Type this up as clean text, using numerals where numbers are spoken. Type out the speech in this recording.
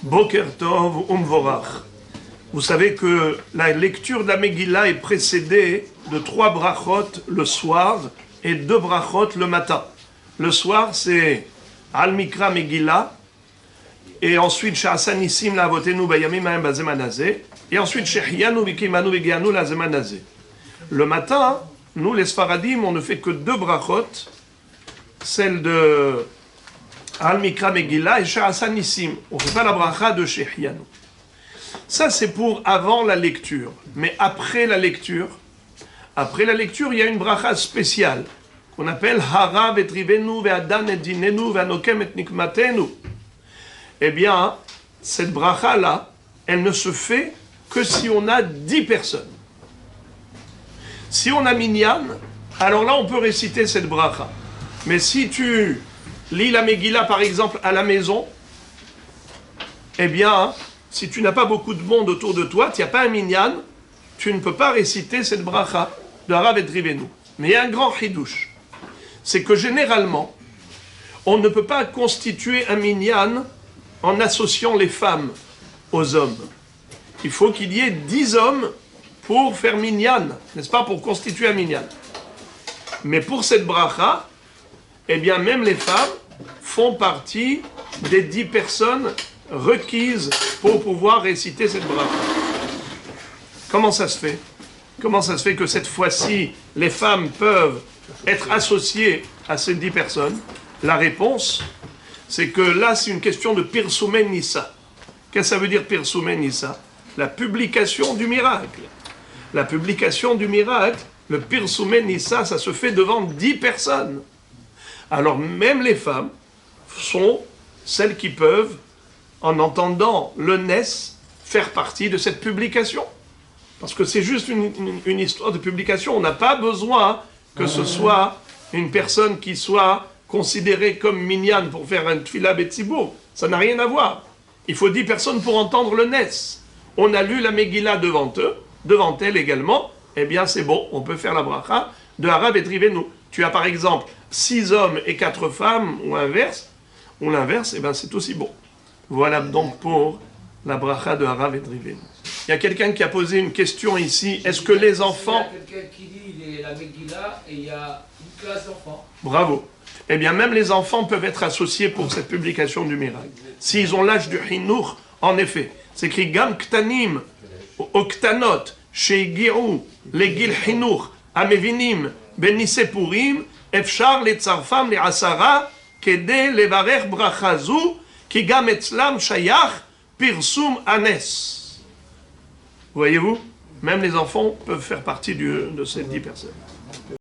Boker Tov Umvorach. Vous savez que la lecture de la Megillah est précédée de 3 brachot le soir et 2 brachot le matin. Le soir, c'est Al Mikra Megillah, et ensuite Sha'asa Nissim La'avotenu Bayamim Ha'em Bazeman Hazeh, et ensuite Shehianu Vikimanu Vigianu Lazeman Hazeh. Le matin, nous les Sfaradim, on ne fait que 2 brachot, celle de Al Mikra Megillah et Sha'asa Nissim. On ne fait pas la bracha de Shehianu. Ça, c'est pour avant la lecture. Mais après la lecture, il y a une bracha spéciale qu'on appelle Hara ve'trivenu ve'adan et dinenu ve'anokem et nikmatenu. Eh bien, cette bracha-là, elle ne se fait que si on a 10 personnes. Si on a minyan, alors là, on peut réciter cette bracha. Mais si tu lis la Megillah, par exemple, à la maison, eh bien, si tu n'as pas beaucoup de monde autour de toi, tu n'as pas un minyan, tu ne peux pas réciter cette bracha de Hara ve'trivenu. Mais il y a un grand chidouche. C'est que généralement, on ne peut pas constituer un minyan en associant les femmes aux hommes. Il faut qu'il y ait 10 hommes pour faire minyan, n'est-ce pas, pour constituer un minyan. Mais pour cette bracha, eh bien, même les femmes font partie des 10 personnes requises pour pouvoir réciter cette bracha. Comment ça se fait? Comment ça se fait que cette fois-ci, les femmes peuvent être associées à ces 10 personnes? La réponse, c'est que là, c'est une question de Pirsoumen Nissa. Qu'est-ce que ça veut dire Pirsoumen Nissa? La publication du miracle. La publication du miracle, le Pirsoumen Nissa, ça se fait devant 10 personnes. Alors même les femmes sont celles qui peuvent, en entendant le Nes, faire partie de cette publication. Parce que c'est juste une histoire de publication. On n'a pas besoin que ce soit une personne qui soit considérée comme minyan pour faire un tfila betzibour. Ça n'a rien à voir. Il faut 10 personnes pour entendre le Nes. On a lu la Megillah devant eux, devant elles également. Eh bien, c'est bon, on peut faire la bracha de Hara ve'trivenu. Tu as par exemple 6 hommes et 4 femmes, ou l'inverse, eh bien c'est aussi bon. Voilà donc pour la bracha de Hara ve'trivenu. Il y a quelqu'un qui a posé une question ici. Est-ce que les enfants... Il y a quelqu'un qui lit la Megillah et il y a une classe d'enfants. Bravo. Eh bien, même les enfants peuvent être associés pour cette publication du miracle. S'ils ont l'âge du Hinour, en effet. C'est écrit Gam Ktanim, Oktanot, Sheigiru, Legil Hinour, Amevinim, Benisse Purim, Efshar le Tsarfam le Asara, Kede levarer brachazu, Ki Gam Etzlam Shayach, Pirsum Anes. Voyez-vous, même les enfants peuvent faire partie de ces 10 personnes.